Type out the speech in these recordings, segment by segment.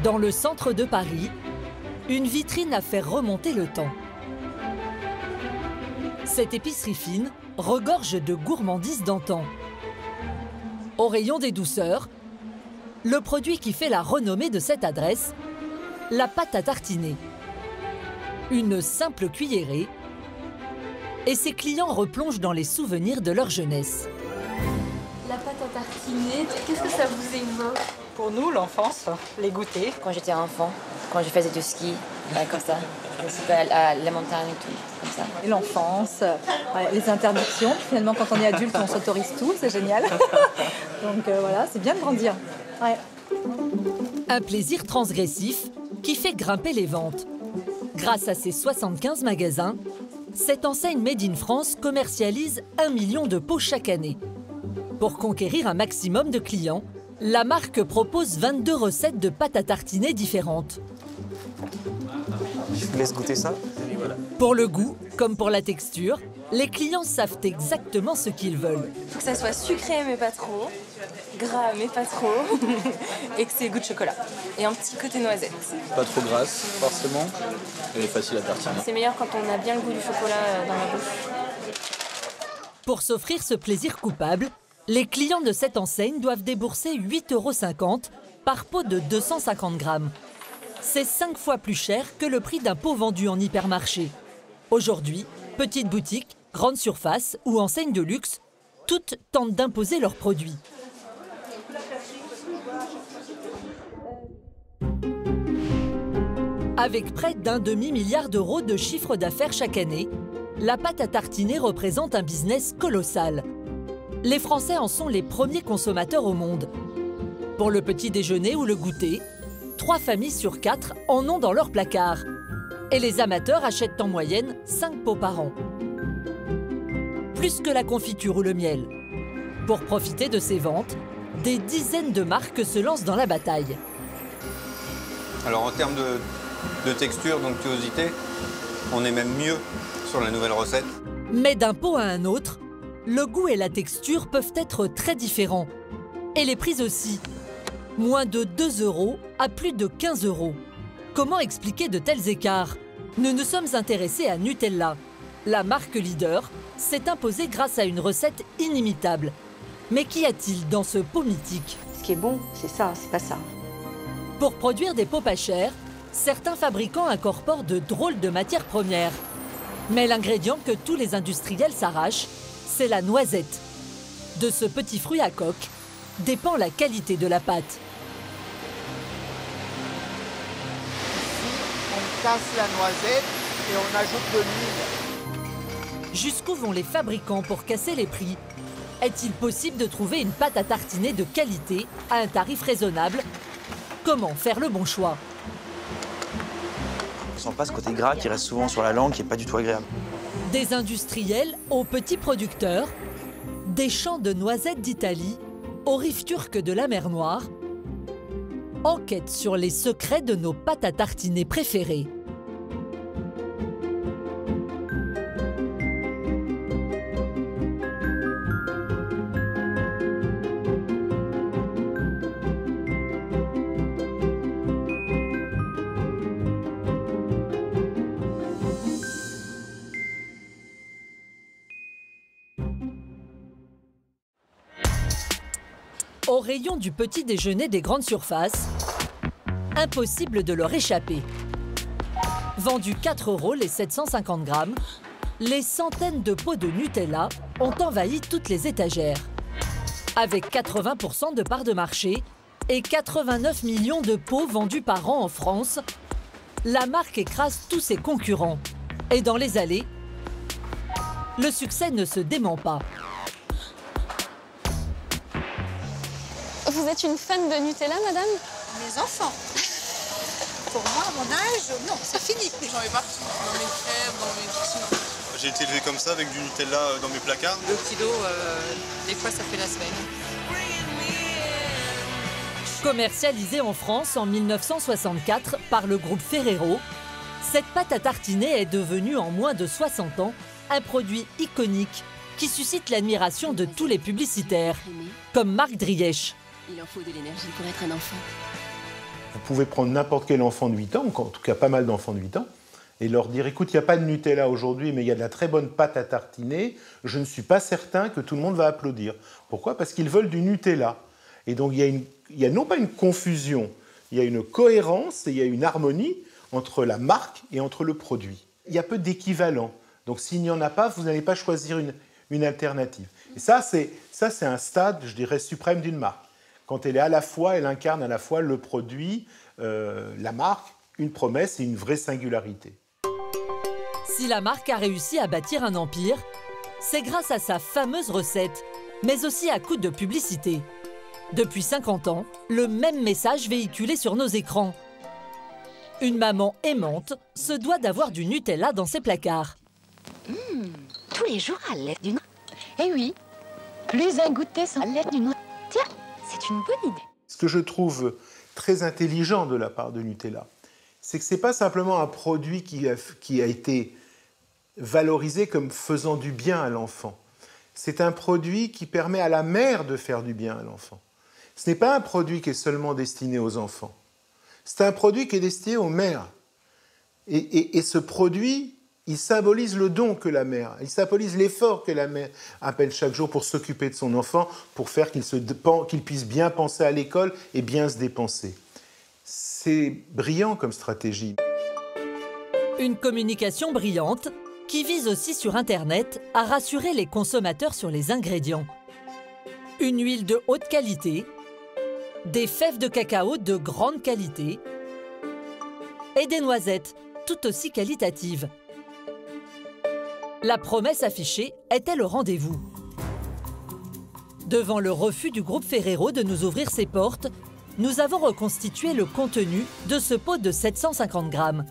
Dans le centre de Paris, une vitrine a fait remonter le temps. Cette épicerie fine regorge de gourmandises d'antan. Au rayon des douceurs, le produit qui fait la renommée de cette adresse, la pâte à tartiner. Une simple cuillerée, et ses clients replongent dans les souvenirs de leur jeunesse. La pâte à tartiner, qu'est-ce que ça vous évoque? Pour nous, l'enfance, les goûters. Quand j'étais enfant, quand je faisais du ski, comme ça, à la montagne et tout, comme ça. Et l'enfance, les interdictions. Finalement, quand on est adulte, on s'autorise tout, c'est génial. Donc voilà, c'est bien de grandir. Ouais. Un plaisir transgressif qui fait grimper les ventes. Grâce à ses 75 magasins, cette enseigne Made in France commercialise 1 million de pots chaque année. Pour conquérir un maximum de clients, la marque propose 22 recettes de pâte à tartiner différentes. Je vous laisse goûter ça. Pour le goût, comme pour la texture, les clients savent exactement ce qu'ils veulent. Il faut que ça soit sucré mais pas trop, gras mais pas trop, et que c'est goût de chocolat. Et un petit côté noisette. Pas trop grasse, forcément. Elle est facile à tartiner. C'est meilleur quand on a bien le goût du chocolat dans la bouche. Pour s'offrir ce plaisir coupable, les clients de cette enseigne doivent débourser 8,50 € par pot de 250 grammes. C'est 5 fois plus cher que le prix d'un pot vendu en hypermarché. Aujourd'hui, petites boutiques, grandes surfaces ou enseignes de luxe, toutes tentent d'imposer leurs produits. Avec près d'1 demi-milliard d'euros de chiffre d'affaires chaque année, la pâte à tartiner représente un business colossal. Les Français en sont les premiers consommateurs au monde. Pour le petit déjeuner ou le goûter, 3 familles sur 4 en ont dans leur placard. Et les amateurs achètent en moyenne 5 pots par an. Plus que la confiture ou le miel. Pour profiter de ces ventes, des dizaines de marques se lancent dans la bataille. Alors en termes de texture, d'onctuosité, on est même mieux sur la nouvelle recette. Mais d'un pot à un autre, le goût et la texture peuvent être très différents. Et les prix aussi. Moins de 2 € à plus de 15 €. Comment expliquer de tels écarts? Nous nous sommes intéressés à Nutella. La marque leader s'est imposée grâce à une recette inimitable. Mais qu'y a-t-il dans ce pot mythique? Ce qui est bon, c'est ça, c'est pas ça. Pour produire des pots pas chers, certains fabricants incorporent de drôles de matières premières. Mais l'ingrédient que tous les industriels s'arrachent, c'est la noisette. De ce petit fruit à coque dépend la qualité de la pâte. On casse la noisette et on ajoute de l'huile. Jusqu'où vont les fabricants pour casser les prix? Est-il possible de trouver une pâte à tartiner de qualité à un tarif raisonnable? Comment faire le bon choix? On sent pas ce côté gras qui reste souvent sur la langue, qui est pas du tout agréable. Des industriels aux petits producteurs, des champs de noisettes d'Italie aux rives turques de la mer Noire, enquête sur les secrets de nos pâtes à tartiner préférées. Au rayon du petit déjeuner des grandes surfaces, impossible de leur échapper. Vendus 4 € les 750 grammes, les centaines de pots de Nutella ont envahi toutes les étagères. Avec 80% de part de marché et 89 millions de pots vendus par an en France, la marque écrase tous ses concurrents. Et dans les allées, le succès ne se dément pas. Vous êtes une fan de Nutella, madame? Mes enfants. Pour moi, à mon âge, non, c'est fini. J'en ai partout, dans mes crèmes, dans mes... J'ai été élevé comme ça, avec du Nutella dans mes placards. 2 kilos, des fois, ça fait la semaine. Commercialisée en France en 1964 par le groupe Ferrero, cette pâte à tartiner est devenue en moins de 60 ans un produit iconique qui suscite l'admiration de tous les publicitaires, comme Marc Drièche. Il en faut de l'énergie pour être un enfant. Vous pouvez prendre n'importe quel enfant de 8 ans, en tout cas pas mal d'enfants de 8 ans, et leur dire, écoute, il n'y a pas de Nutella aujourd'hui, mais il y a de la très bonne pâte à tartiner, je ne suis pas certain que tout le monde va applaudir. Pourquoi ? Parce qu'ils veulent du Nutella. Et donc il y a non pas une confusion, il y a une cohérence et il y a une harmonie entre la marque et entre le produit. Il y a peu d'équivalent. Donc s'il n'y en a pas, vous n'allez pas choisir une alternative. Et ça, c'est un stade, je dirais, suprême d'une marque. Quand elle incarne à la fois le produit, la marque, une promesse et une vraie singularité. Si la marque a réussi à bâtir un empire, c'est grâce à sa fameuse recette, mais aussi à coup de publicité. Depuis 50 ans, le même message véhiculé sur nos écrans. Une maman aimante se doit d'avoir du Nutella dans ses placards. Tous les jours à l'aide d'une... Eh oui, plus un goûter sans l'aide d'une... Tiens, c'est une bonne idée. Ce que je trouve très intelligent de la part de Nutella, c'est que ce n'est pas simplement un produit qui a été valorisé comme faisant du bien à l'enfant. C'est un produit qui permet à la mère de faire du bien à l'enfant. Ce n'est pas un produit qui est seulement destiné aux enfants. C'est un produit qui est destiné aux mères. Et ce produit, il symbolise le don que la mère, il symbolise l'effort que la mère appelle chaque jour pour s'occuper de son enfant, pour faire qu'il puisse bien penser à l'école et bien se dépenser. C'est brillant comme stratégie. Une communication brillante qui vise aussi sur Internet à rassurer les consommateurs sur les ingrédients. Une huile de haute qualité, des fèves de cacao de grande qualité et des noisettes tout aussi qualitatives. La promesse affichée est-elle au rendez-vous? Devant le refus du groupe Ferrero de nous ouvrir ses portes, nous avons reconstitué le contenu de ce pot de 750 grammes.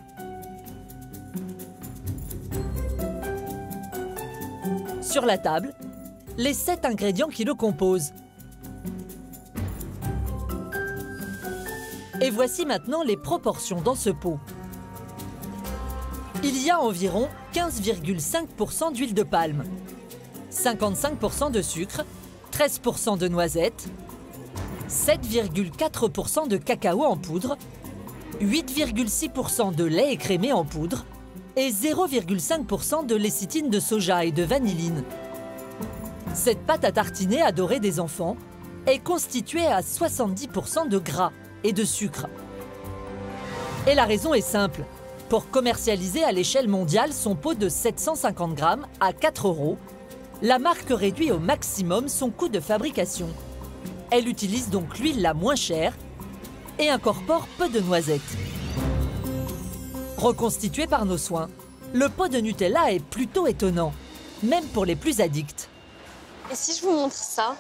Sur la table, les 7 ingrédients qui le composent. Et voici maintenant les proportions dans ce pot. Il y a environ 15,5% d'huile de palme, 55% de sucre, 13% de noisettes, 7,4% de cacao en poudre, 8,6% de lait écrémé en poudre et 0,5% de lécithine de soja et de vanilline. Cette pâte à tartiner adorée des enfants est constituée à 70% de gras et de sucre. Et la raison est simple. Pour commercialiser à l'échelle mondiale son pot de 750 grammes à 4 €, la marque réduit au maximum son coût de fabrication. Elle utilise donc l'huile la moins chère et incorpore peu de noisettes. Reconstitué par nos soins, le pot de Nutella est plutôt étonnant, même pour les plus addicts. Et si je vous montre ça,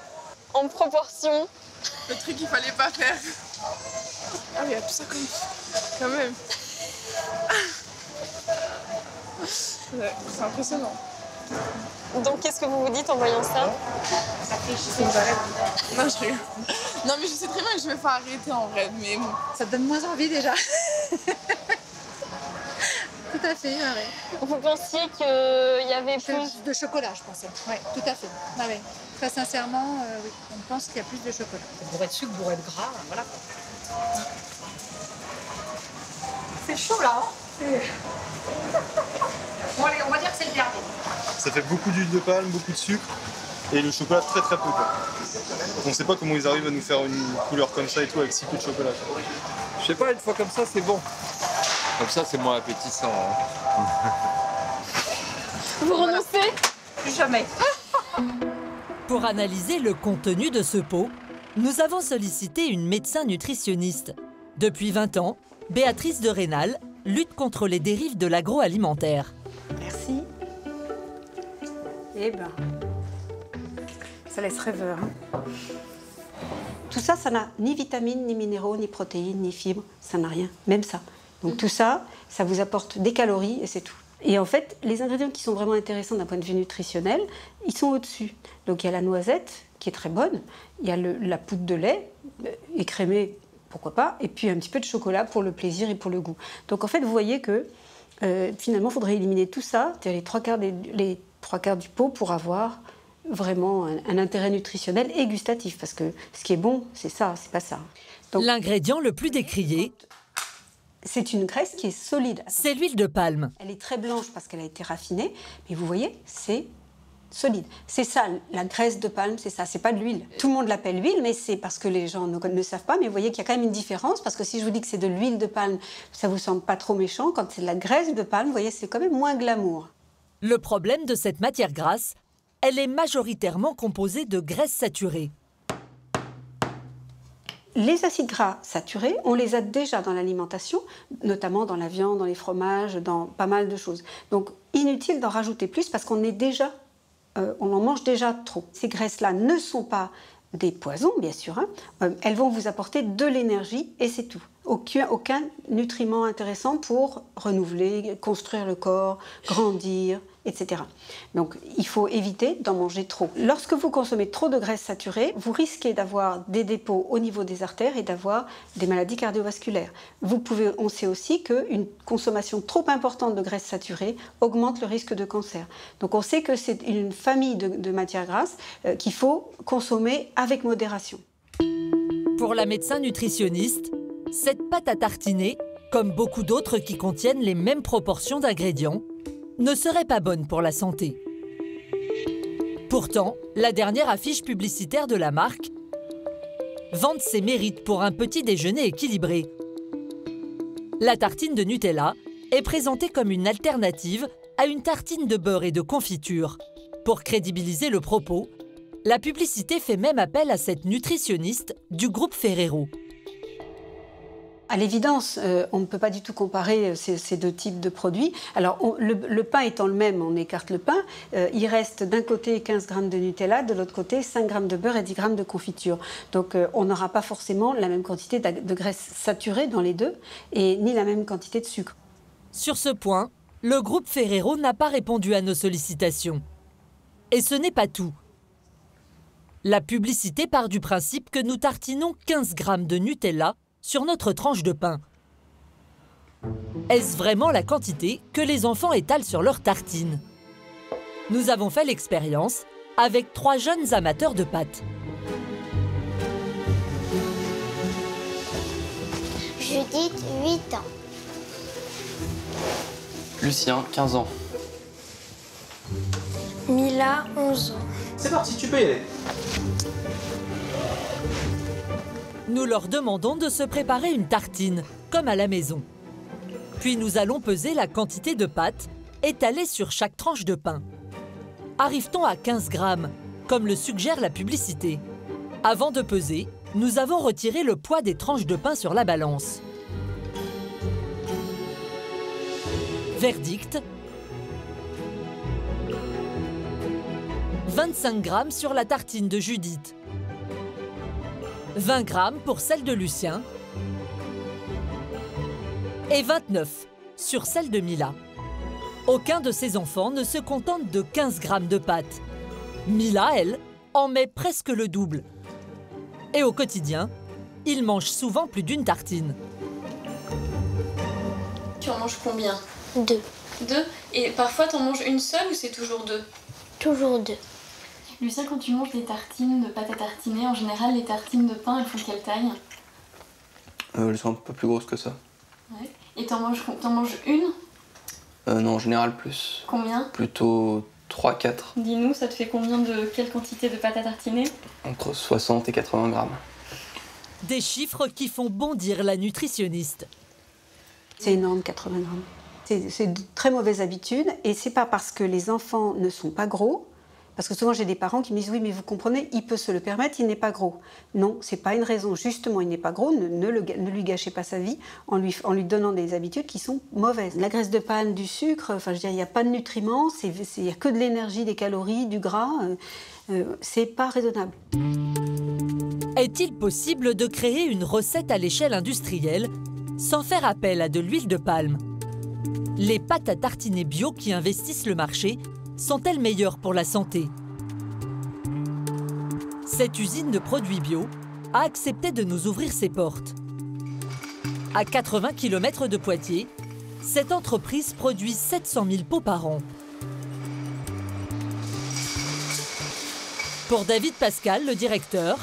en proportion? Le truc qu'il fallait pas faire. Ah mais il y a tout ça quand même. C'est impressionnant. Donc qu'est-ce que vous vous dites en voyant ça? C'est une barrette. Non, je rigole. Non mais je sais très bien que je vais pas arrêter en vrai, mais bon. Ça te donne moins envie déjà. Tout à fait, ouais. Vous pensiez qu'il y avait plus de chocolat, je pensais. Oui, tout à fait. Ah, ouais. Très sincèrement, oui. On pense qu'il y a plus de chocolat. Bourré de sucre, bourré de gras, voilà. C'est chaud là. Bon allez, on va dire que c'est le dernier. Ça fait beaucoup d'huile de palme, beaucoup de sucre et le chocolat très très peu. Quoi. On ne sait pas comment ils arrivent à nous faire une couleur comme ça et tout avec si peu de chocolat. Je sais pas, une fois comme ça, c'est bon. Comme ça, c'est moins appétissant. Hein. Vous renoncez? Plus jamais. Pour analyser le contenu de ce pot, nous avons sollicité une médecin nutritionniste. Depuis 20 ans, Béatrice de Rénal lutte contre les dérives de l'agroalimentaire. Merci. Eh ben, ça laisse rêveur. Hein. Tout ça, ça n'a ni vitamines, ni minéraux, ni protéines, ni fibres. Ça n'a rien, même ça. Donc tout ça, ça vous apporte des calories et c'est tout. Et en fait, les ingrédients qui sont vraiment intéressants d'un point de vue nutritionnel, ils sont au-dessus. Donc il y a la noisette, qui est très bonne. Il y a la poudre de lait, écrémée, pourquoi pas. Et puis un petit peu de chocolat pour le plaisir et pour le goût. Donc en fait, vous voyez que finalement, il faudrait éliminer tout ça, c'est-à-dire les trois quarts du pot pour avoir vraiment un intérêt nutritionnel et gustatif, parce que ce qui est bon, c'est ça, c'est pas ça. L'ingrédient le plus décrié, c'est une graisse qui est solide. C'est l'huile de palme. Elle est très blanche parce qu'elle a été raffinée, mais vous voyez, c'est solide. C'est ça, la graisse de palme, c'est ça, c'est pas de l'huile. Tout le monde l'appelle huile, mais c'est parce que les gens ne savent pas, mais vous voyez qu'il y a quand même une différence, parce que si je vous dis que c'est de l'huile de palme, ça vous semble pas trop méchant. Quand c'est de la graisse de palme, vous voyez, c'est quand même moins glamour. Le problème de cette matière grasse, elle est majoritairement composée de graisses saturées. Les acides gras saturés, on les a déjà dans l'alimentation, notamment dans la viande, dans les fromages, dans pas mal de choses. Donc, inutile d'en rajouter plus parce qu'on est déjà... on en mange déjà trop. Ces graisses-là ne sont pas des poisons, bien sûr. Elles vont vous apporter de l'énergie et c'est tout. Aucun nutriment intéressant pour renouveler, construire le corps, grandir, etc. Donc, il faut éviter d'en manger trop. Lorsque vous consommez trop de graisses saturées, vous risquez d'avoir des dépôts au niveau des artères et d'avoir des maladies cardiovasculaires. On sait aussi qu'une consommation trop importante de graisses saturées augmente le risque de cancer. Donc, on sait que c'est une famille de matières grasses qu'il faut consommer avec modération. Pour la médecin nutritionniste, cette pâte à tartiner, comme beaucoup d'autres qui contiennent les mêmes proportions d'ingrédients, ne serait pas bonne pour la santé. Pourtant, la dernière affiche publicitaire de la marque vante ses mérites pour un petit déjeuner équilibré. La tartine de Nutella est présentée comme une alternative à une tartine de beurre et de confiture. Pour crédibiliser le propos, la publicité fait même appel à cette nutritionniste du groupe Ferrero. À l'évidence, on ne peut pas du tout comparer ces deux types de produits. Alors, le pain étant le même, on écarte le pain. Il reste d'un côté 15 grammes de Nutella, de l'autre côté 5 grammes de beurre et 10 grammes de confiture. Donc, on n'aura pas forcément la même quantité de graisse saturée dans les deux, et ni la même quantité de sucre. Sur ce point, le groupe Ferrero n'a pas répondu à nos sollicitations. Et ce n'est pas tout. La publicité part du principe que nous tartinons 15 grammes de Nutella sur notre tranche de pain. Est-ce vraiment la quantité que les enfants étalent sur leur tartine? Nous avons fait l'expérience avec 3 jeunes amateurs de pâtes. Judith, 8 ans. Lucien, 15 ans. Mila, 11 ans. C'est parti, tu peux y aller. Nous leur demandons de se préparer une tartine, comme à la maison. Puis nous allons peser la quantité de pâte étalée sur chaque tranche de pain. Arrive-t-on à 15 grammes, comme le suggère la publicité? Avant de peser, nous avons retiré le poids des tranches de pain sur la balance. Verdict: 25 grammes sur la tartine de Judith. 20 grammes pour celle de Lucien et 29 sur celle de Mila. Aucun de ces enfants ne se contente de 15 grammes de pâte. Mila, elle, en met presque le double. Et au quotidien, ils mangent souvent plus d'une tartine. Tu en manges combien? 2. 2? Et parfois, tu en manges une seule ou c'est toujours 2? Toujours 2. Lucien, quand tu manges des tartines de pâte à tartiner, en général, les tartines de pain, elles font quelle taille? Elles sont un peu plus grosses que ça. Ouais. Et t'en manges une? Non, en général plus. Combien? Plutôt 3-4. Dis-nous, ça te fait combien quelle quantité de pâte à tartiner? Entre 60 et 80 grammes. Des chiffres qui font bondir la nutritionniste. C'est énorme, 80 grammes. C'est de très mauvaises habitudes, et c'est pas parce que les enfants ne sont pas gros. Parce que souvent, j'ai des parents qui me disent « Oui, mais vous comprenez, il peut se le permettre, il n'est pas gros. » Non, ce n'est pas une raison. Justement, il n'est pas gros, ne lui gâchez pas sa vie en lui donnant des habitudes qui sont mauvaises. La graisse de palme, du sucre, enfin, je veux dire, il n'y a pas de nutriments, il n'y a que de l'énergie, des calories, du gras. C'est pas raisonnable. Est-il possible de créer une recette à l'échelle industrielle sans faire appel à de l'huile de palme? Les pâtes à tartiner bio qui investissent le marché sont-elles meilleures pour la santé? Cette usine de produits bio a accepté de nous ouvrir ses portes. À 80 km de Poitiers, cette entreprise produit 700 000 pots par an. Pour David Pascal, le directeur,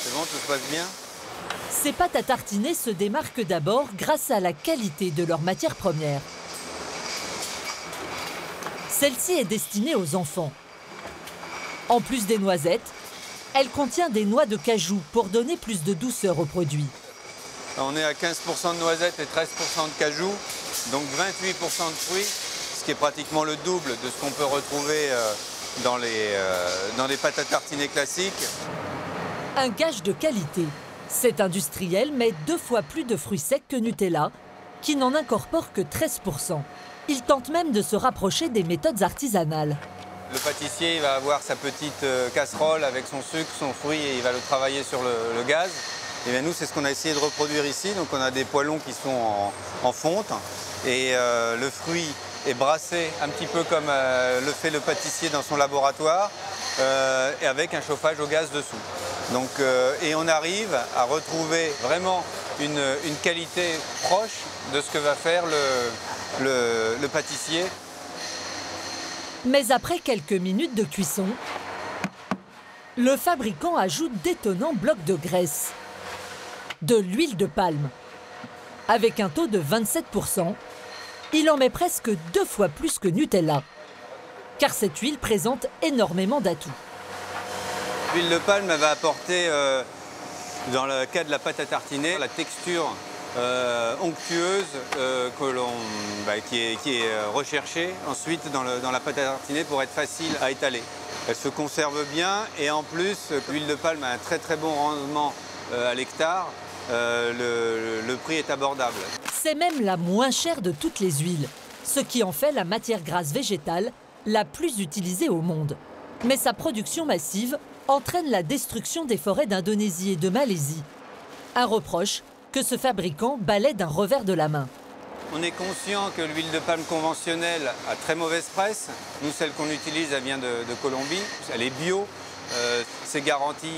c'est bon, tout se passe bien? ces pâtes à tartiner se démarquent d'abord grâce à la qualité de leur matière première. Celle-ci est destinée aux enfants. En plus des noisettes, elle contient des noix de cajou pour donner plus de douceur au produit. On est à 15% de noisettes et 13% de cajou, donc 28% de fruits, ce qui est pratiquement le double de ce qu'on peut retrouver dans les pâtes à tartiner classiques. Un gage de qualité. Cet industriel met 2 fois plus de fruits secs que Nutella, qui n'en incorpore que 13%. Il tente même de se rapprocher des méthodes artisanales. Le pâtissier il va avoir sa petite casserole avec son sucre, son fruit, et il va le travailler sur le gaz. Et bien nous, c'est ce qu'on a essayé de reproduire ici. Donc on a des poêlons qui sont en fonte et le fruit est brassé un petit peu comme le fait le pâtissier dans son laboratoire et avec un chauffage au gaz dessous. Donc, et on arrive à retrouver vraiment une qualité proche de ce que va faire le pâtissier. Mais après quelques minutes de cuisson, le fabricant ajoute d'étonnants blocs de graisse. De l'huile de palme. Avec un taux de 27%, il en met presque 2 fois plus que Nutella. Car cette huile présente énormément d'atouts. L'huile de palme elle va apporter, dans le cas de la pâte à tartiner, la texture onctueuse qui est recherchée ensuite dans la pâte à tartiner pour être facile à étaler. Elle se conserve bien et en plus, l'huile de palme a un très très bon rendement à l'hectare. Le prix est abordable. C'est même la moins chère de toutes les huiles, ce qui en fait la matière grasse végétale la plus utilisée au monde. Mais sa production massive entraîne la destruction des forêts d'Indonésie et de Malaisie. Un reproche que ce fabricant balaie d'un revers de la main. On est conscient que l'huile de palme conventionnelle a très mauvaise presse. Nous, celle qu'on utilise, elle vient de Colombie. Elle est bio. C'est garanti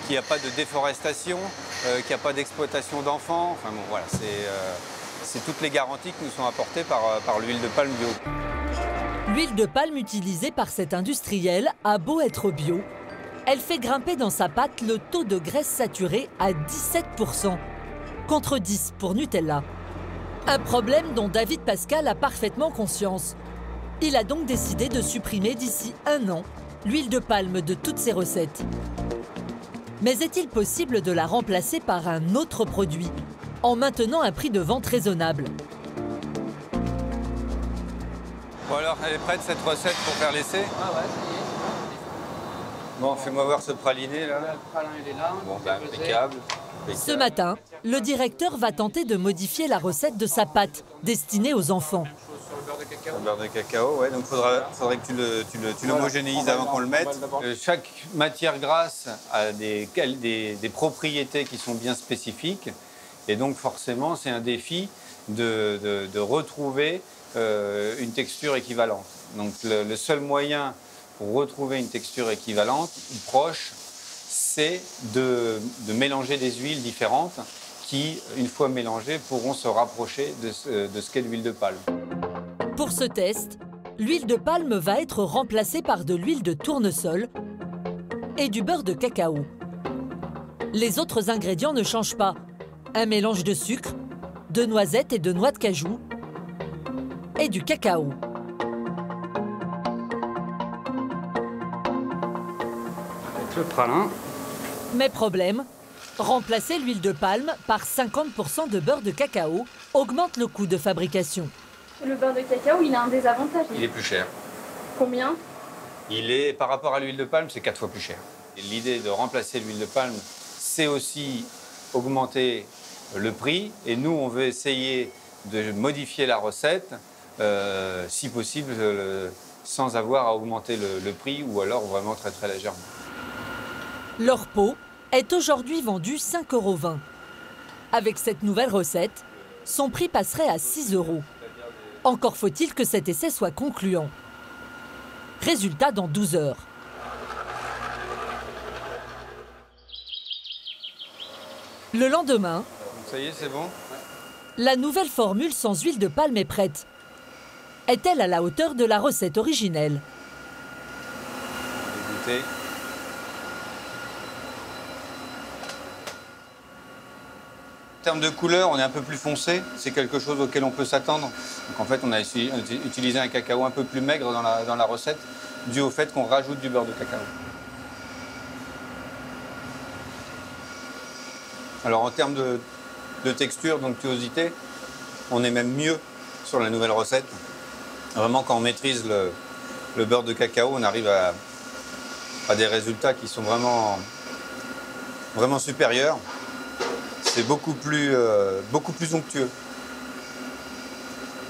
qu'il n'y a pas de déforestation, qu'il n'y a pas d'exploitation d'enfants. Enfin bon, voilà, c'est toutes les garanties qui nous sont apportées par l'huile de palme bio. L'huile de palme utilisée par cet industriel a beau être bio, elle fait grimper dans sa pâte le taux de graisse saturée à 17%, contre 10% pour Nutella. Un problème dont David Pascal a parfaitement conscience. Il a donc décidé de supprimer d'ici 1 an l'huile de palme de toutes ses recettes. Mais est-il possible de la remplacer par un autre produit, en maintenant un prix de vente raisonnable? Bon alors, elle est prête cette recette pour faire l'essai? Ah ouais, ça y est. Bon, fais-moi voir ce praliné là. Le pralin, il est là. Bon, bah, impeccable. Ce matin, le directeur va tenter de modifier la recette de sa pâte, destinée aux enfants. Sur le beurre de cacao. Le beurre de cacao, ouais, donc faudrait que tu l'homogénéises avant qu'on le mette. Chaque matière grasse a des propriétés qui sont bien spécifiques. Et donc forcément, c'est un défi de retrouver une texture équivalente. Donc le seul moyen pour retrouver une texture équivalente ou proche, c'est de mélanger des huiles différentes qui, une fois mélangées, pourront se rapprocher de ce qu'est l'huile de palme. Pour ce test, l'huile de palme va être remplacée par de l'huile de tournesol et du beurre de cacao. Les autres ingrédients ne changent pas. Un mélange de sucre, de noisettes et de noix de cajou et du cacao. Avec le pralin. Mais problème, remplacer l'huile de palme par 50% de beurre de cacao augmente le coût de fabrication. Le beurre de cacao, il a un désavantage. Il est plus cher. Combien? Il est, par rapport à l'huile de palme, c'est 4 fois plus cher. L'idée de remplacer l'huile de palme, c'est aussi augmenter le prix. Et nous, on veut essayer de modifier la recette, si possible, sans avoir à augmenter le prix ou alors vraiment très très légèrement. Leur pot est aujourd'hui vendu 5,20 €. Avec cette nouvelle recette, son prix passerait à 6 €. Encore faut-il que cet essai soit concluant. Résultat dans 12 heures. Le lendemain, ça y est, c'est bon? La nouvelle formule sans huile de palme est prête. Est-elle à la hauteur de la recette originelle? côté. En termes de couleur, on est un peu plus foncé. C'est quelque chose auquel on peut s'attendre. Donc en fait, on a utilisé un cacao un peu plus maigre dans la recette, dû au fait qu'on rajoute du beurre de cacao. Alors en termes de texture, d'onctuosité, on est même mieux sur la nouvelle recette. Vraiment, quand on maîtrise le beurre de cacao, on arrive à des résultats qui sont vraiment supérieurs. C'est beaucoup plus onctueux.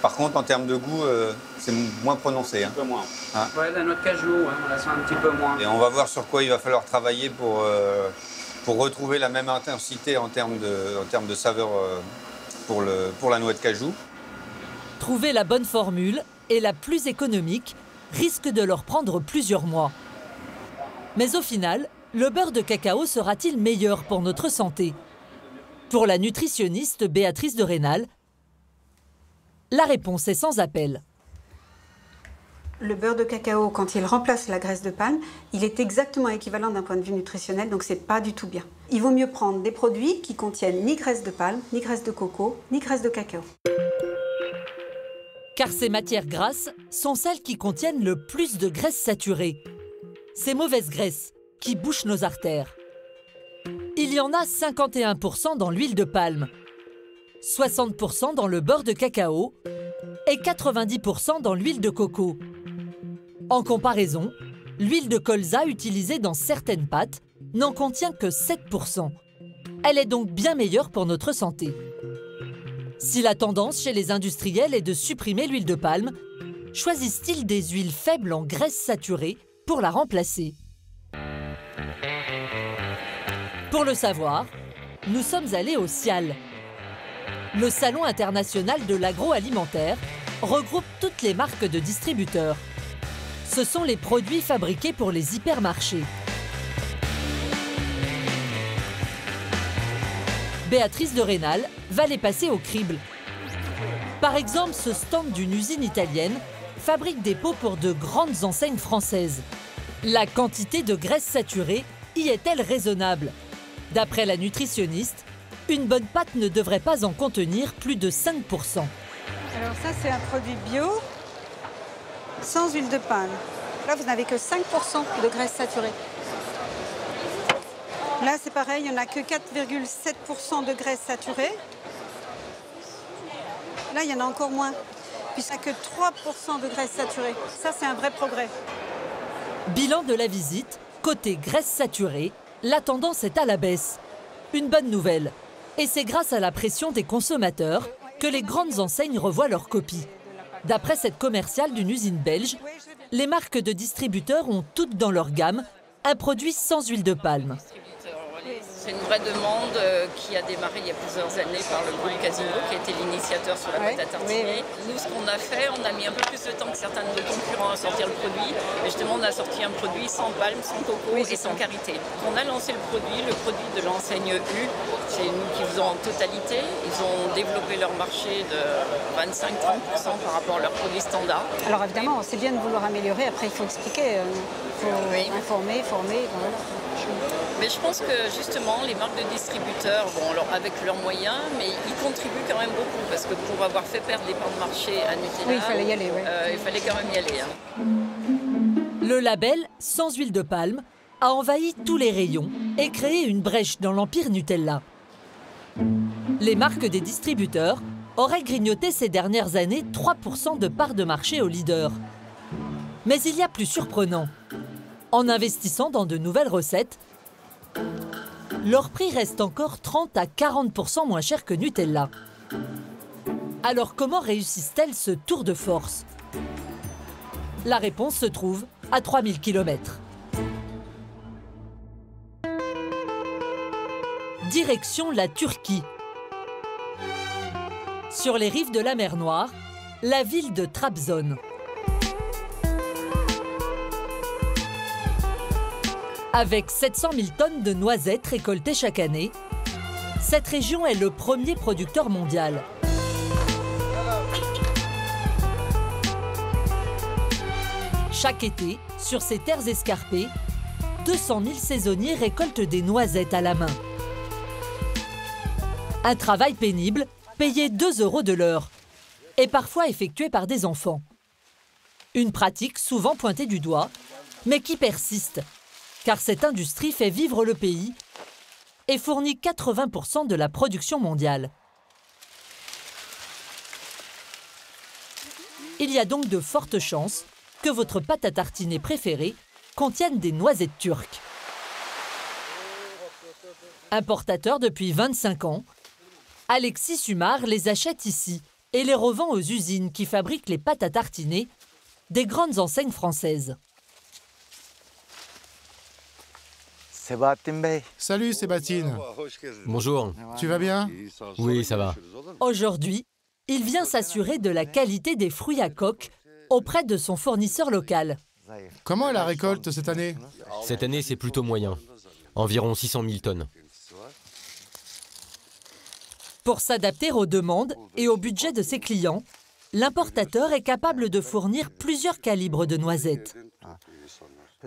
Par contre, en termes de goût, c'est moins prononcé. Un peu moins. Hein. Ouais, la noix de cajou, on la sent un petit peu moins. Et on va voir sur quoi il va falloir travailler pour retrouver la même intensité en termes de saveur pour la noix de cajou. Trouver la bonne formule et la plus économique risque de leur prendre plusieurs mois. Mais au final, le beurre de cacao sera-t-il meilleur pour notre santé? Pour la nutritionniste Béatrice de Rênal, la réponse est sans appel. Le beurre de cacao, quand il remplace la graisse de palme, il est exactement équivalent d'un point de vue nutritionnel, donc c'est pas du tout bien. Il vaut mieux prendre des produits qui contiennent ni graisse de palme, ni graisse de coco, ni graisse de cacao. Car ces matières grasses sont celles qui contiennent le plus de graisses saturées. Ces mauvaises graisses qui bouchent nos artères. Il y en a 51% dans l'huile de palme, 60% dans le beurre de cacao et 90% dans l'huile de coco. En comparaison, l'huile de colza utilisée dans certaines pâtes n'en contient que 7%. Elle est donc bien meilleure pour notre santé. Si la tendance chez les industriels est de supprimer l'huile de palme, choisissent-ils des huiles faibles en graisse saturée pour la remplacer? Pour le savoir, nous sommes allés au SIAL. Le Salon international de l'agroalimentaire regroupe toutes les marques de distributeurs. Ce sont les produits fabriqués pour les hypermarchés. Béatrice de Rênal va les passer au crible. Par exemple, ce stand d'une usine italienne fabrique des pots pour de grandes enseignes françaises. La quantité de graisse saturée y est-elle raisonnable? D'après la nutritionniste, une bonne pâte ne devrait pas en contenir plus de 5%. Alors ça, c'est un produit bio, sans huile de palme. Là, vous n'avez que 5% de graisse saturée. Là, c'est pareil, il n'y en a que 4,7% de graisse saturée. Là, il y en a encore moins, puisqu'il n'y a que 3% de graisse saturée. Ça, c'est un vrai progrès. Bilan de la visite, côté graisse saturée, la tendance est à la baisse. Une bonne nouvelle. Et c'est grâce à la pression des consommateurs que les grandes enseignes revoient leurs copies. D'après cette commerciale d'une usine belge, les marques de distributeurs ont toutes dans leur gamme un produit sans huile de palme. C'est une vraie demande qui a démarré il y a plusieurs années par le groupe Casino, qui a été l'initiateur sur la pâte à tartiner. Nous, ce qu'on a fait, on a mis un peu plus de temps que certains de nos concurrents à sortir le produit. Mais justement, on a sorti un produit sans palme, sans coco et sans karité. On a lancé le produit de l'enseigne U. C'est nous qui faisons en totalité. Ils ont développé leur marché de 25-30% par rapport à leurs produits standards. Alors évidemment, c'est bien de vouloir améliorer. Après, il faut expliquer, il faut informer, former. Voilà. Mais je pense que justement, les marques de distributeurs, bon, alors avec leurs moyens, mais ils contribuent quand même beaucoup parce que pour avoir fait perdre des parts de marché à Nutella, il fallait y aller. Il fallait quand même y aller. Hein. Le label sans huile de palme a envahi tous les rayons et créé une brèche dans l'empire Nutella. Les marques des distributeurs auraient grignoté ces dernières années 3% de parts de marché aux leaders. Mais il y a plus surprenant. En investissant dans de nouvelles recettes, leur prix reste encore 30 à 40% moins cher que Nutella. Alors comment réussissent-elles ce tour de force? La réponse se trouve à 3000 km. Direction la Turquie. Sur les rives de la mer Noire, la ville de Trabzon. Avec 700 000 tonnes de noisettes récoltées chaque année, cette région est le premier producteur mondial. Chaque été, sur ces terres escarpées, 200 000 saisonniers récoltent des noisettes à la main. Un travail pénible, payé 2 € de l'heure, et parfois effectué par des enfants. Une pratique souvent pointée du doigt, mais qui persiste, car cette industrie fait vivre le pays et fournit 80% de la production mondiale. Il y a donc de fortes chances que votre pâte à tartiner préférée contienne des noisettes turques. Importateur depuis 25 ans, Alexis Sumar les achète ici et les revend aux usines qui fabriquent les pâtes à tartiner des grandes enseignes françaises. Salut Sébastien. Bonjour. Tu vas bien? Oui, ça va. Aujourd'hui, il vient s'assurer de la qualité des fruits à coque auprès de son fournisseur local. Comment est la récolte cette année? Cette année, c'est plutôt moyen. Environ 600 000 tonnes. Pour s'adapter aux demandes et au budget de ses clients, l'importateur est capable de fournir plusieurs calibres de noisettes.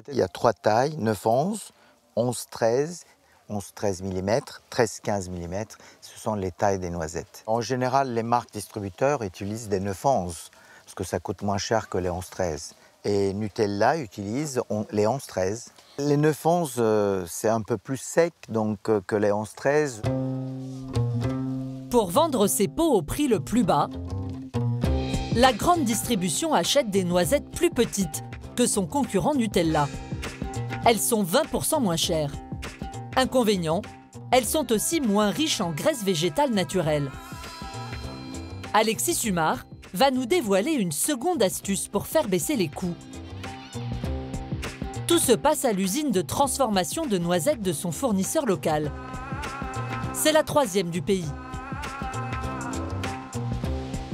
Il y a 3 tailles, 9-11, 11-13, 11-13 mm, 13-15 mm. Ce sont les tailles des noisettes. En général, les marques distributeurs utilisent des 9-11 parce que ça coûte moins cher que les 11-13. Et Nutella utilise les 11-13. Les 9-11, c'est un peu plus sec donc, que les 11-13. Pour vendre ses pots au prix le plus bas, la grande distribution achète des noisettes plus petites que son concurrent Nutella. Elles sont 20% moins chères. Inconvénient, elles sont aussi moins riches en graisses végétales naturelles. Alexis Sumar va nous dévoiler une seconde astuce pour faire baisser les coûts. Tout se passe à l'usine de transformation de noisettes de son fournisseur local. C'est la 3e du pays.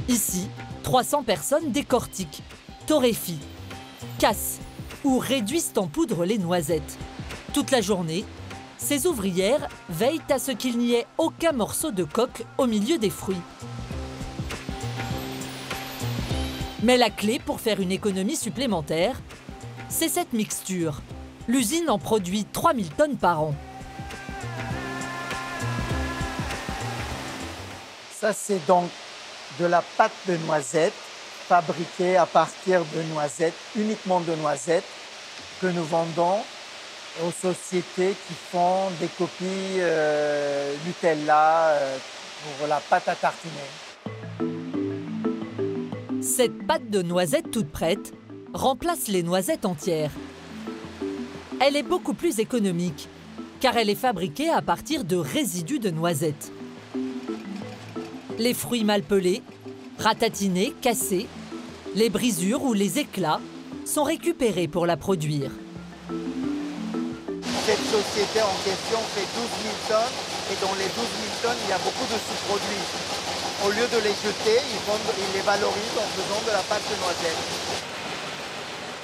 Ici, 300 personnes décortiquent, torréfient, cassent ou réduisent en poudre les noisettes. Toute la journée, ces ouvrières veillent à ce qu'il n'y ait aucun morceau de coque au milieu des fruits. Mais la clé pour faire une économie supplémentaire, c'est cette mixture. L'usine en produit 3000 tonnes par an. Ça, c'est donc de la pâte de noisettes fabriquée à partir de noisettes, uniquement de noisettes, que nous vendons aux sociétés qui font des copies Nutella pour la pâte à tartiner. Cette pâte de noisettes toute prête remplace les noisettes entières. Elle est beaucoup plus économique, car elle est fabriquée à partir de résidus de noisettes. Les fruits mal pelés, ratatinés, cassés, les brisures ou les éclats sont récupérés pour la produire. Cette société en question fait 12 000 tonnes et dans les 12 000 tonnes, il y a beaucoup de sous-produits. Au lieu de les jeter, ils les valorisent en faisant de la pâte de noisette.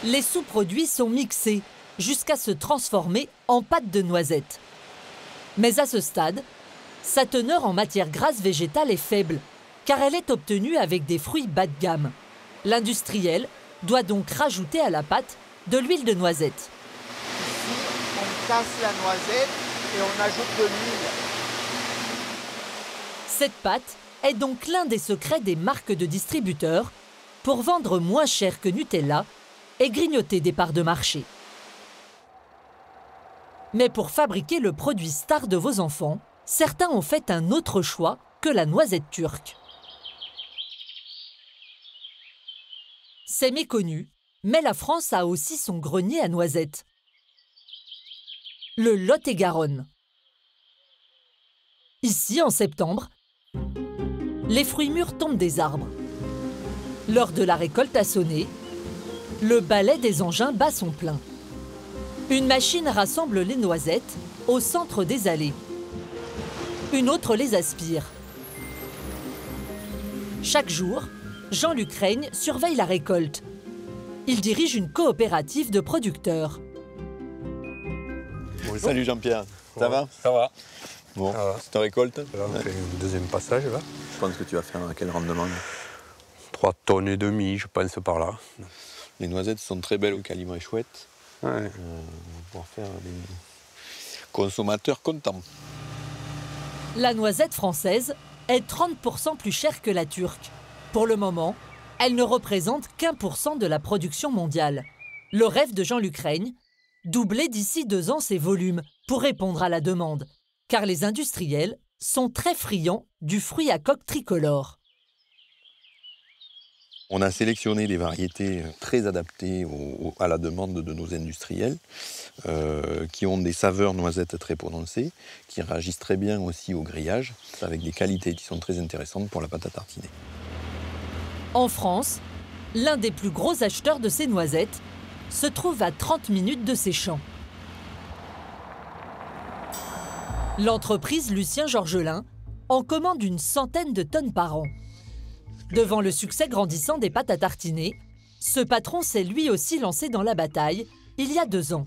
Les sous-produits sont mixés jusqu'à se transformer en pâte de noisette. Mais à ce stade, sa teneur en matière grasse végétale est faible, car elle est obtenue avec des fruits bas de gamme. L'industriel doit donc rajouter à la pâte de l'huile de noisette. Ici, on casse la noisette et on ajoute de l'huile. Cette pâte est donc l'un des secrets des marques de distributeurs pour vendre moins cher que Nutella et grignoter des parts de marché. Mais pour fabriquer le produit star de vos enfants, certains ont fait un autre choix que la noisette turque. C'est méconnu, mais la France a aussi son grenier à noisettes. Le Lot-et-Garonne. Ici, en septembre, les fruits mûrs tombent des arbres. L'heure de la récolte a sonné, le balai des engins bat son plein. Une machine rassemble les noisettes au centre des allées. Une autre les aspire. Chaque jour, Jean-Luc Reigne surveille la récolte. Il dirige une coopérative de producteurs. Bonjour. Salut Jean-Pierre, ça va? Ça va. Bon, c'est ta récolte? Là, on fait un deuxième passage là. Je pense que tu vas faire quel rendement? 3,5 tonnes, je pense par là. Les noisettes sont très belles, au calibre est chouette. Pour faire des consommateurs contents. La noisette française est 30% plus chère que la turque. Pour le moment, elle ne représente qu'1% de la production mondiale. Le rêve de Jean-Luc Reigne, doubler d'ici 2 ans ses volumes pour répondre à la demande, car les industriels sont très friands du fruit à coque tricolore. On a sélectionné des variétés très adaptées à la demande de nos industriels, qui ont des saveurs noisettes très prononcées, qui réagissent très bien aussi au grillage, avec des qualités qui sont très intéressantes pour la pâte à tartiner. En France, l'un des plus gros acheteurs de ces noisettes se trouve à 30 minutes de ses champs. L'entreprise Lucien Georgelin en commande une centaine de tonnes par an. Devant le succès grandissant des pâtes à tartiner, ce patron s'est lui aussi lancé dans la bataille il y a 2 ans.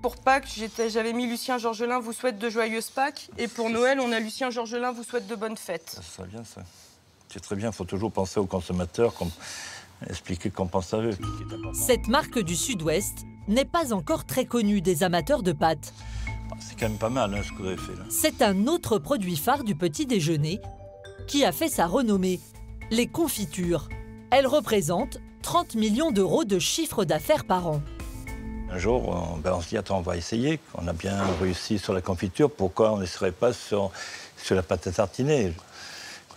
Pour Pâques, j'avais mis Lucien Georgelin vous souhaite de joyeuses Pâques. Et pour Noël, on a Lucien Georgelin vous souhaite de bonnes fêtes. Ça vient, ça. C'est très bien, il faut toujours penser aux consommateurs, expliquer qu'on pense à eux. Cette marque du Sud-Ouest n'est pas encore très connue des amateurs de pâtes. C'est quand même pas mal ce que vous avez fait là. C'est un autre produit phare du petit déjeuner qui a fait sa renommée, les confitures. Elles représentent 30 millions d'euros de chiffre d'affaires par an. Un jour, on se dit, attends, on va essayer. On a bien réussi sur la confiture, pourquoi on n'essaierait pas sur la pâte à tartiner?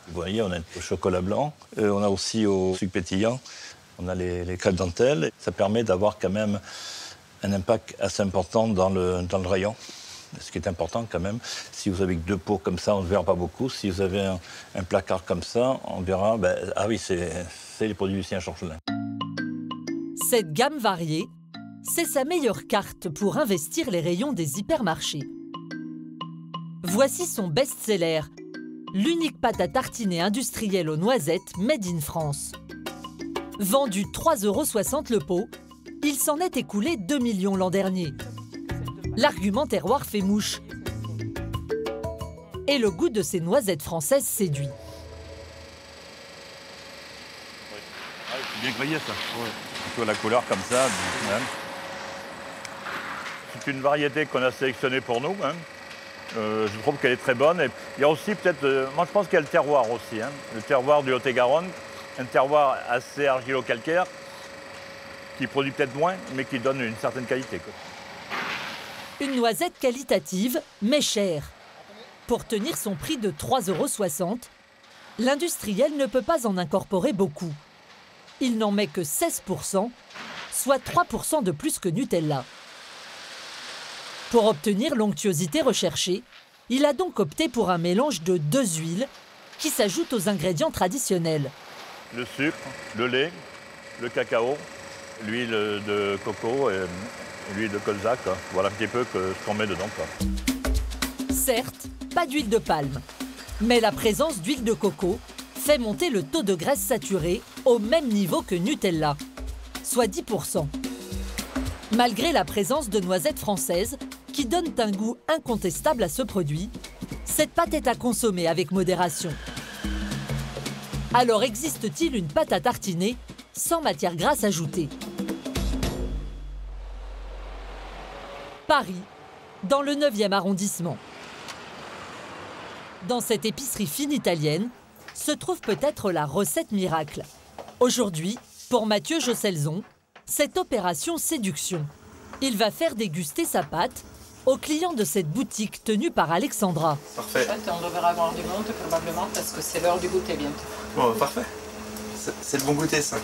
Vous voyez, on a au chocolat blanc, on a aussi au sucre pétillant, on a les crêpes dentelles. Ça permet d'avoir quand même un impact assez important dans le rayon. Ce qui est important quand même, si vous avez 2 pots comme ça, on ne verra pas beaucoup. Si vous avez un placard comme ça, on verra, ah oui, c'est les produits Lucien Georgelin. Cette gamme variée, c'est sa meilleure carte pour investir les rayons des hypermarchés. Voici son best-seller, l'unique pâte à tartiner industrielle aux noisettes made in France. Vendu 3,60 € le pot, il s'en est écoulé 2 millions l'an dernier. L'argument terroir fait mouche. Et le goût de ces noisettes françaises séduit. C'est bien grillé ça. Ouais. La couleur comme ça. Hein. C'est une variété qu'on a sélectionnée pour nous. Hein. Je trouve qu'elle est très bonne. Et il y a aussi peut-être, moi je pense qu'il y a le terroir aussi. Hein. Le terroir du Lot-et-Garonne, un terroir assez argilo-calcaire, qui produit peut-être moins, mais qui donne une certaine qualité. Quoi. Une noisette qualitative, mais chère. Pour tenir son prix de 3,60 €, l'industriel ne peut pas en incorporer beaucoup. Il n'en met que 16%, soit 3% de plus que Nutella. Pour obtenir l'onctuosité recherchée, il a donc opté pour un mélange de 2 huiles qui s'ajoutent aux ingrédients traditionnels. Le sucre, le lait, le cacao, l'huile de coco et l'huile de colza. Quoi. Voilà un petit peu ce qu'on met dedans. Quoi. Certes, pas d'huile de palme, mais la présence d'huile de coco fait monter le taux de graisse saturée au même niveau que Nutella, soit 10%. Malgré la présence de noisettes françaises qui donnent un goût incontestable à ce produit, cette pâte est à consommer avec modération. Alors existe-t-il une pâte à tartiner sans matière grasse ajoutée? Paris, dans le 9e arrondissement. Dans cette épicerie fine italienne se trouve peut-être la recette miracle. Aujourd'hui, pour Mathieu Josselzon, cette opération séduction. Il va faire déguster sa pâte aux clients de cette boutique tenue par Alexandra. Parfait. En fait, on devrait avoir du monde probablement parce que c'est l'heure du goûter bientôt. Bon, parfait. C'est le bon goûter, ça.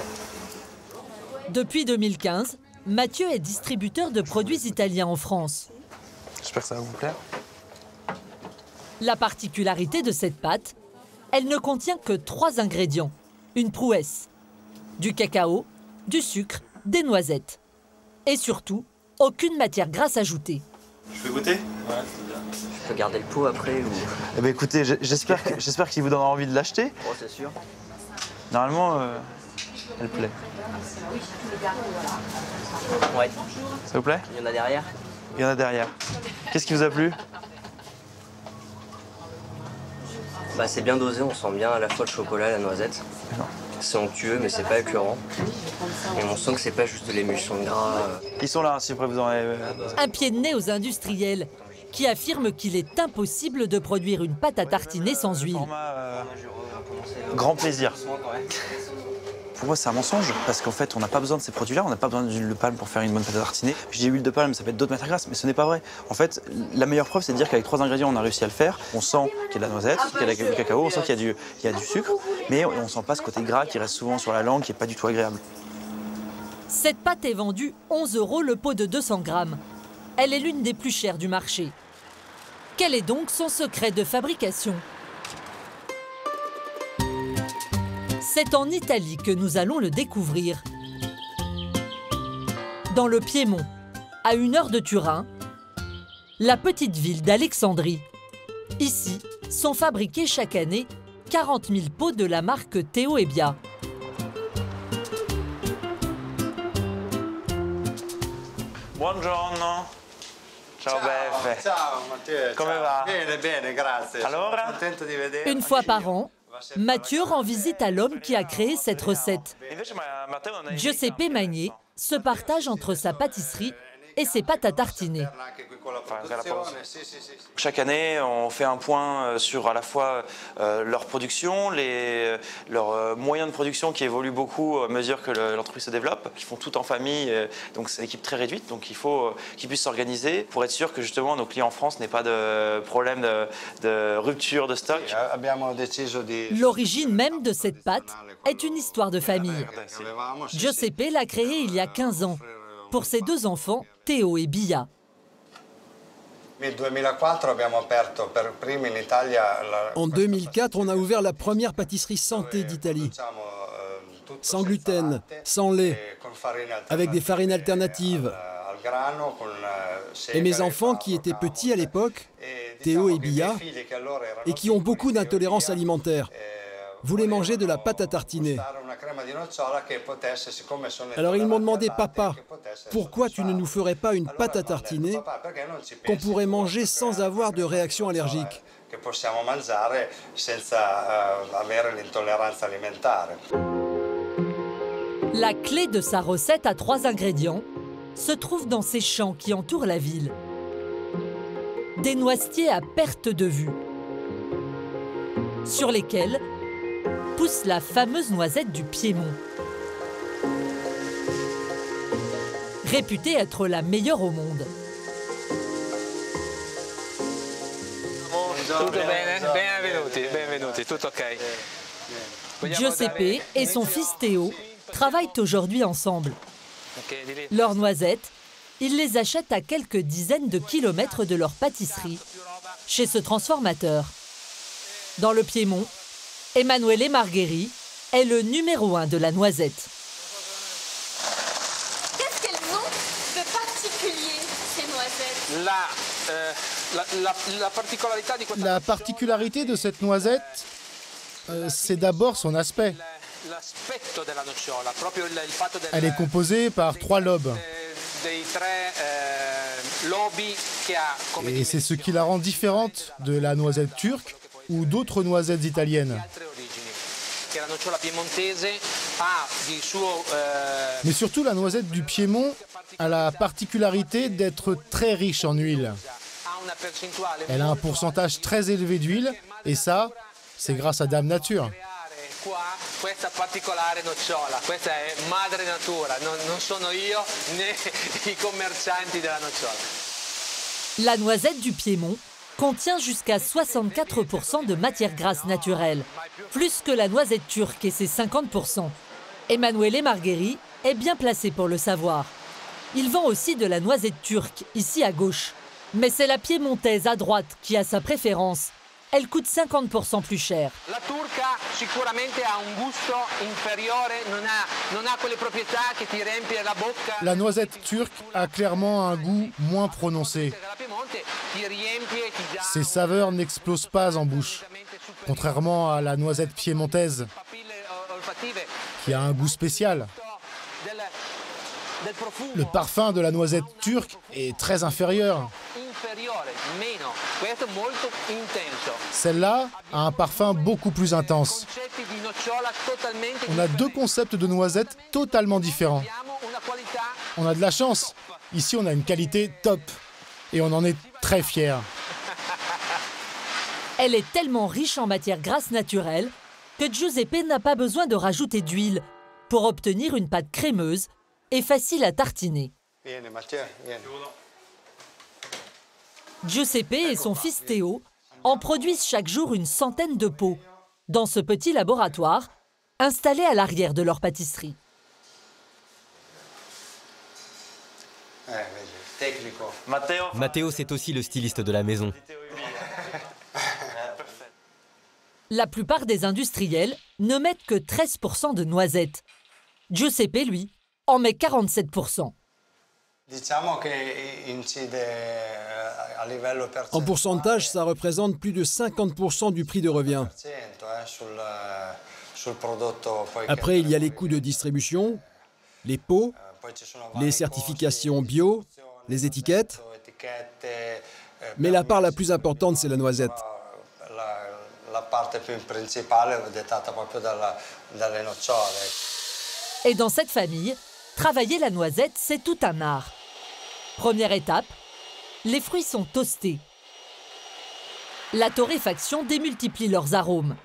Depuis 2015, Mathieu est distributeur de produits italiens en France. J'espère que ça va vous plaire. La particularité de cette pâte, elle ne contient que 3 ingrédients. Une prouesse. Du cacao, du sucre, des noisettes. Et surtout, aucune matière grasse ajoutée. Je peux goûter? Ouais, je peux garder le pot après ou... Eh ben écoutez, j'espère qu'il vous donnera envie de l'acheter. Oh, c'est sûr. Normalement, elle plaît. Ouais. Ça vous plaît? Il y en a derrière? Il y en a derrière. Qu'est-ce qui vous a plu? Bah, c'est bien dosé, on sent bien à la fois le chocolat et la noisette. C'est onctueux, mais c'est pas écœurant. Et on sent que c'est pas juste de l'émulsion de gras. Ils sont là, si vous en avez. Un pied de nez aux industriels qui affirment qu'il est impossible de produire une pâte à tartiner sans huile. Grand plaisir. Pour moi, c'est un mensonge, parce qu'en fait, on n'a pas besoin de ces produits-là, on n'a pas besoin d'huile de palme pour faire une bonne pâte à tartiner. Je dis huile de palme, ça peut être d'autres matières grasses, mais ce n'est pas vrai. En fait, la meilleure preuve, c'est de dire qu'avec 3 ingrédients, on a réussi à le faire. On sent qu'il y a de la noisette, qu'il y a du cacao, on sent qu'il y a du sucre, mais on ne sent pas ce côté gras qui reste souvent sur la langue, qui n'est pas du tout agréable. Cette pâte est vendue 11 € le pot de 200 grammes. Elle est l'une des plus chères du marché. Quel est donc son secret de fabrication ? C'est en Italie que nous allons le découvrir. Dans le Piémont, à 1 heure de Turin, la petite ville d'Alexandrie. Ici, sont fabriqués chaque année 40 000 pots de la marque Teo e Bia. Buongiorno. Ciao Beffe. Ciao Matteo. Come va? Bene, bene, grazie. Allora? Sono contento di vederti. Une fois par an, Mathieu rend visite à l'homme qui a créé cette recette. Giuseppe Magnier se partage entre sa pâtisserie et ses pâtes à tartiner. Chaque année, on fait un point sur à la fois leur production, leurs moyens de production qui évoluent beaucoup à mesure que l'entreprise se développe, qui font tout en famille, donc c'est une équipe très réduite, donc il faut qu'ils puissent s'organiser pour être sûr que justement nos clients en France n'aient pas de problème de rupture de stock. L'origine même de cette pâte est une histoire de famille. Giuseppe l'a créée il y a 15 ans pour ses 2 enfants, Teo et Bia. En 2004, on a ouvert la première pâtisserie santé d'Italie. Sans gluten, sans lait, avec des farines alternatives. Et mes enfants, qui étaient petits à l'époque, Teo et Bia, et qui ont beaucoup d'intolérance alimentaire, voulaient manger de la pâte à tartiner. Alors ils m'ont demandé, papa, pourquoi tu ne nous ferais pas une pâte à tartiner qu'on pourrait manger sans avoir de réaction allergique? La clé de sa recette à 3 ingrédients se trouve dans ces champs qui entourent la ville. Des noisetiers à perte de vue, sur lesquels pousse la fameuse noisette du Piémont. Réputée être la meilleure au monde. Tutto bene? Benvenuti, benvenuti, tutto ok. Giuseppe et son fils Théo travaillent aujourd'hui ensemble. Leurs noisettes, ils les achètent à quelques dizaines de kilomètres de leur pâtisserie, chez ce transformateur. Dans le Piémont, Emanuele Margheri est le numéro 1 de la noisette. Qu'est-ce qu'elles ont de particulier, ces noisettes? La particularité de cette noisette, c'est d'abord son aspect. Elle est composée par 3 lobes. Et c'est ce qui la rend différente de la noisette turque ou d'autres noisettes italiennes. Mais surtout, la noisette du Piémont a la particularité d'être très riche en huile. Elle a un pourcentage très élevé d'huile, et ça, c'est grâce à Dame Nature. Questa particolare nocciola, questa è madre natura, non sono io né I commercianti della nocciola. La noisette du Piémont contient jusqu'à 64% de matière grasse naturelle, plus que la noisette turque et ses 50%. Emanuele Margheri est bien placé pour le savoir. Il vend aussi de la noisette turque, ici à gauche. Mais c'est la piémontaise à droite qui a sa préférence. Elle coûte 50% plus cher. La turca sicuramente ha un gusto inferiore, non ha quelle proprietà che ti riempie la bocca. La noisette turque a clairement un goût moins prononcé. Ses saveurs n'explosent pas en bouche, contrairement à la noisette piémontaise, qui a un goût spécial. Le parfum de la noisette turque est très inférieur. Celle-là a un parfum beaucoup plus intense. On a deux concepts de noisettes totalement différents. On a de la chance. Ici, on a une qualité top. Et on en est très fiers. Elle est tellement riche en matières grasses naturelles que Giuseppe n'a pas besoin de rajouter d'huile pour obtenir une pâte crémeuse et facile à tartiner. Giuseppe et son fils Théo en produisent chaque jour une centaine de pots dans ce petit laboratoire installé à l'arrière de leur pâtisserie. Matteo, c'est aussi le styliste de la maison. La plupart des industriels ne mettent que 13% de noisettes. Giuseppe, lui, en met 47%. En pourcentage, ça représente plus de 50% du prix de revient. Après, il y a les coûts de distribution, les pots, les certifications bio, les étiquettes. Mais la part la plus importante, c'est la noisette. Et dans cette famille, travailler la noisette, c'est tout un art. Première étape, les fruits sont toastés. La torréfaction démultiplie leurs arômes.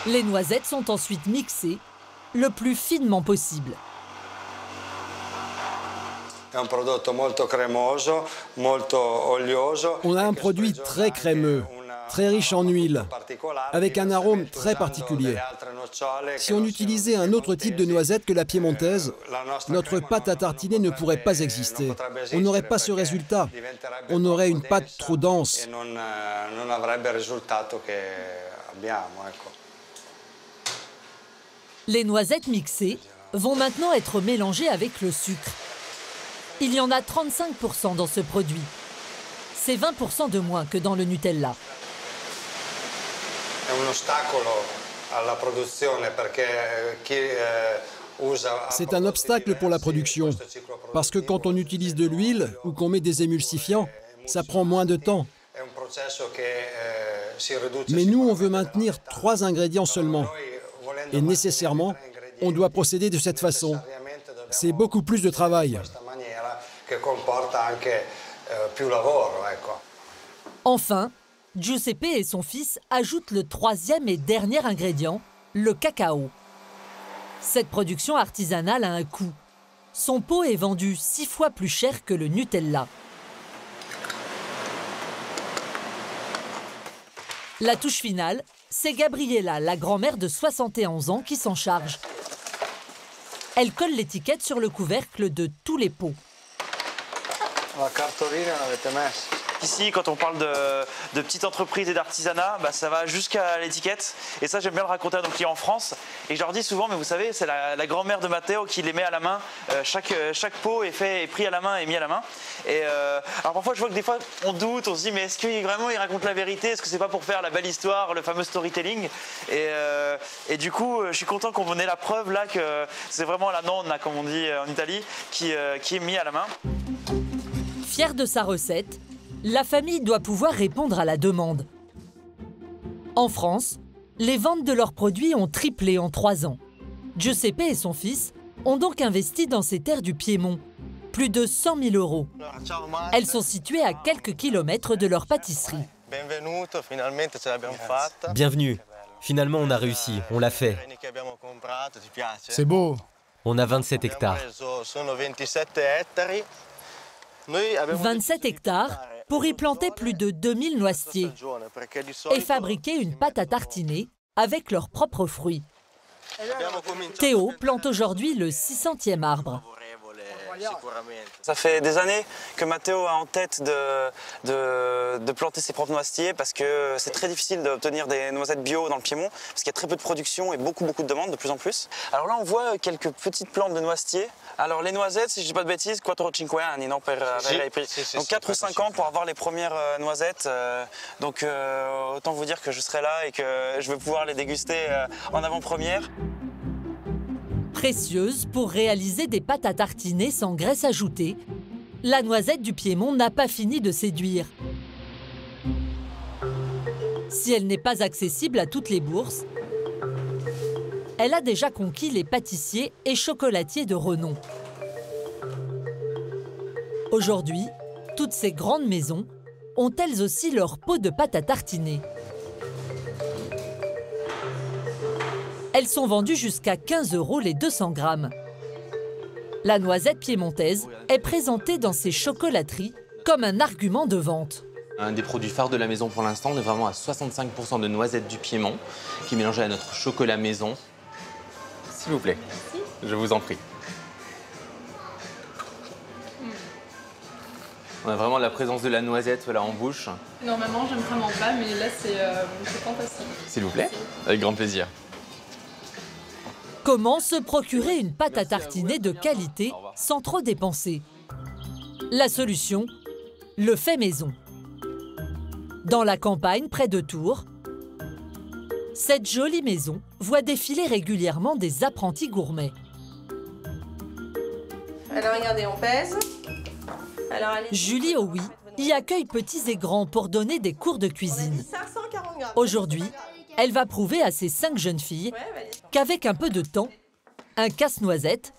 Les noisettes sont ensuite mixées le plus finement possible. On a un produit très crémeux, très riche en huile, avec un arôme très particulier. Si on utilisait un autre type de noisette que la piémontaise, notre pâte à tartiner ne pourrait pas exister. On n'aurait pas ce résultat. On aurait une pâte trop dense. Les noisettes mixées vont maintenant être mélangées avec le sucre. Il y en a 35% dans ce produit. C'est 20% de moins que dans le Nutella. C'est un obstacle pour la production, parce que quand on utilise de l'huile ou qu'on met des émulsifiants, ça prend moins de temps. Mais nous, on veut maintenir 3 ingrédients seulement. Et nécessairement, on doit procéder de cette façon. C'est beaucoup plus de travail. Enfin, Giuseppe et son fils ajoutent le 3e et dernier ingrédient, le cacao. Cette production artisanale a un coût. Son pot est vendu 6 fois plus cher que le Nutella. La touche finale, c'est Gabriella, la grand-mère de 71 ans, qui s'en charge. Elle colle l'étiquette sur le couvercle de tous les pots. Ici, quand on parle de petites entreprises et d'artisanat, ça va jusqu'à l'étiquette. Et ça, j'aime bien le raconter à nos clients en France. Et je leur dis souvent, mais vous savez, c'est la grand-mère de Matteo qui les met à la main. Chaque pot est pris à la main et mis à la main. Et alors parfois, je vois que des fois, on doute, on se dit, mais est-ce qu'il vraiment il raconte la vérité? Est-ce que c'est pas pour faire la belle histoire, le fameux storytelling? Et du coup, je suis content qu'on ait la preuve là que c'est vraiment la nonna, comme on dit en Italie, qui est mis à la main. Fière de sa recette, la famille doit pouvoir répondre à la demande. En France, les ventes de leurs produits ont triplé en 3 ans. Giuseppe et son fils ont donc investi dans ces terres du Piémont, plus de 100 000 €. Elles sont situées à quelques kilomètres de leur pâtisserie. Bienvenue. Finalement, on a réussi. On l'a fait. C'est beau. On a 27 hectares. 27 hectares pour y planter plus de 2000 noisetiers et fabriquer une pâte à tartiner avec leurs propres fruits. Théo plante aujourd'hui le 600e arbre. Ça fait des années que Matteo a en tête de planter ses propres noisetiers parce que c'est très difficile d'obtenir des noisettes bio dans le Piémont parce qu'il y a très peu de production et beaucoup de demandes de plus en plus. Alors là, on voit quelques petites plantes de noisetiers. Alors les noisettes, si je ne dis pas de bêtises, 4 ou 5 anni, non, donc 4 ou 5 ans pour avoir les premières noisettes. Donc autant vous dire que je serai là et que je vais pouvoir les déguster en avant-première. Précieuse pour réaliser des pâtes à tartiner sans graisse ajoutée, la noisette du Piémont n'a pas fini de séduire. Si elle n'est pas accessible à toutes les bourses, elle a déjà conquis les pâtissiers et chocolatiers de renom. Aujourd'hui, toutes ces grandes maisons ont elles aussi leur pot de pâte à tartiner. Elles sont vendues jusqu'à 15 € les 200 grammes. La noisette piémontaise est présentée dans ces chocolateries comme un argument de vente. Un des produits phares de la maison pour l'instant, on est vraiment à 65% de noisettes du Piémont qui est mélangée à notre chocolat maison. S'il vous plaît, je vous en prie. On a vraiment la présence de la noisette voilà, en bouche. Normalement, j'aime vraiment pas, mais là, c'est fantastique. S'il vous plaît, avec grand plaisir. Comment se procurer une pâte à tartiner de qualité sans trop dépenser? La solution, le fait maison. Dans la campagne, près de Tours, cette jolie maison voit défiler régulièrement des apprentis gourmets. Alors regardez, on pèse. Alors, Julie Owi y accueille petits et grands pour donner des cours de cuisine. Aujourd'hui, elle va prouver à ces 5 jeunes filles qu'avec un peu de temps, un casse-noisette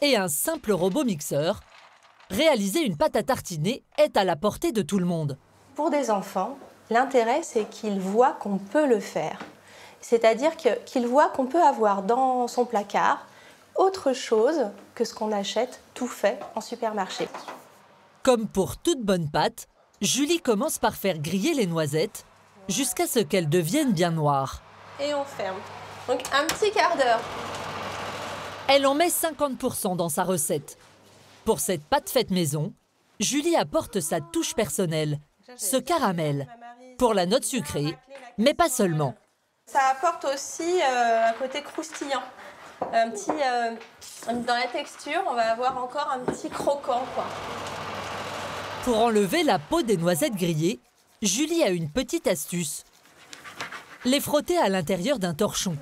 et un simple robot mixeur, réaliser une pâte à tartiner est à la portée de tout le monde. Pour des enfants, l'intérêt, c'est qu'ils voient qu'on peut le faire. C'est-à-dire qu'ils voient qu'on peut avoir dans son placard autre chose que ce qu'on achète tout fait en supermarché. Comme pour toute bonne pâte, Julie commence par faire griller les noisettes jusqu'à ce qu'elles deviennent bien noires. Et on ferme. Donc un petit quart d'heure. Elle en met 50% dans sa recette. Pour cette pâte faite maison, Julie apporte sa touche personnelle, ce caramel, pour la note sucrée, mais pas seulement. Ça apporte aussi un côté croustillant. Dans la texture, on va avoir encore un petit croquant, quoi. Pour enlever la peau des noisettes grillées, Julie a une petite astuce. Les frotter à l'intérieur d'un torchon.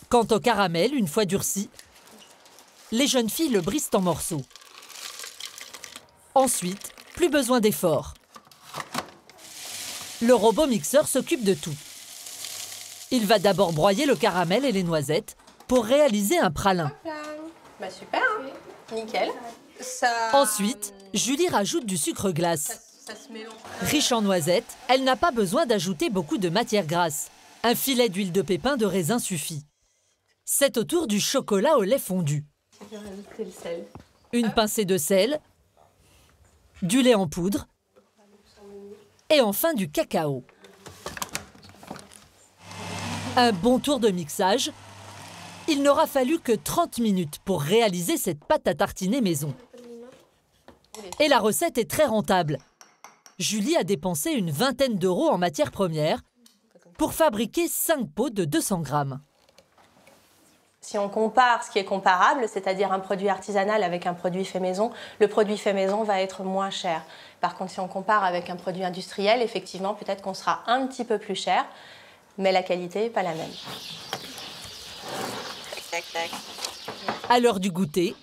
Quant au caramel, une fois durci, les jeunes filles le brisent en morceaux. Ensuite, plus besoin d'effort. Le robot mixeur s'occupe de tout. Il va d'abord broyer le caramel et les noisettes pour réaliser un pralin. Bah super, hein, nickel. Ensuite, Julie rajoute du sucre glace. Ça se mélange. Riche en noisettes, elle n'a pas besoin d'ajouter beaucoup de matière grasse. Un filet d'huile de pépin de raisin suffit. C'est au tour du chocolat au lait fondu. Je vais rajouter le sel. Une pincée de sel, du lait en poudre et enfin du cacao. Un bon tour de mixage. Il n'aura fallu que 30 minutes pour réaliser cette pâte à tartiner maison. Et la recette est très rentable. Julie a dépensé une vingtaine d'euros en matières premières pour fabriquer 5 pots de 200 grammes. Si on compare ce qui est comparable, c'est-à-dire un produit artisanal avec un produit fait maison, le produit fait maison va être moins cher. Par contre, si on compare avec un produit industriel, effectivement, peut-être qu'on sera un petit peu plus cher, mais la qualité n'est pas la même. À l'heure du goûter,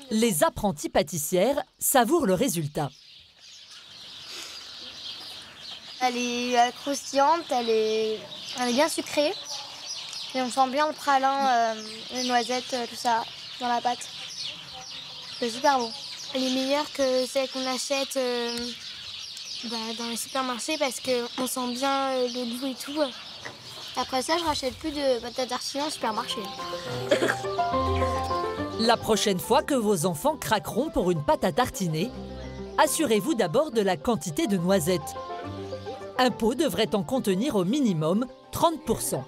les apprenties pâtissières savourent le résultat. Elle est croustillante, elle est bien sucrée. Et on sent bien le pralin, les noisettes, tout ça, dans la pâte. C'est super bon. Elle est meilleure que celle qu'on achète dans les supermarchés parce qu'on sent bien le goût et tout. Après ça, je rachète plus de pâte à tartiner au supermarché. La prochaine fois que vos enfants craqueront pour une pâte à tartiner, assurez-vous d'abord de la quantité de noisettes. Un pot devrait en contenir au minimum 30%.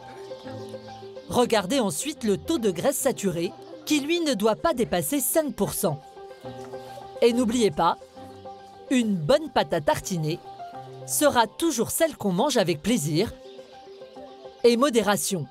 Regardez ensuite le taux de graisse saturée, qui lui ne doit pas dépasser 5%. Et n'oubliez pas, une bonne pâte à tartiner sera toujours celle qu'on mange avec plaisir et modération.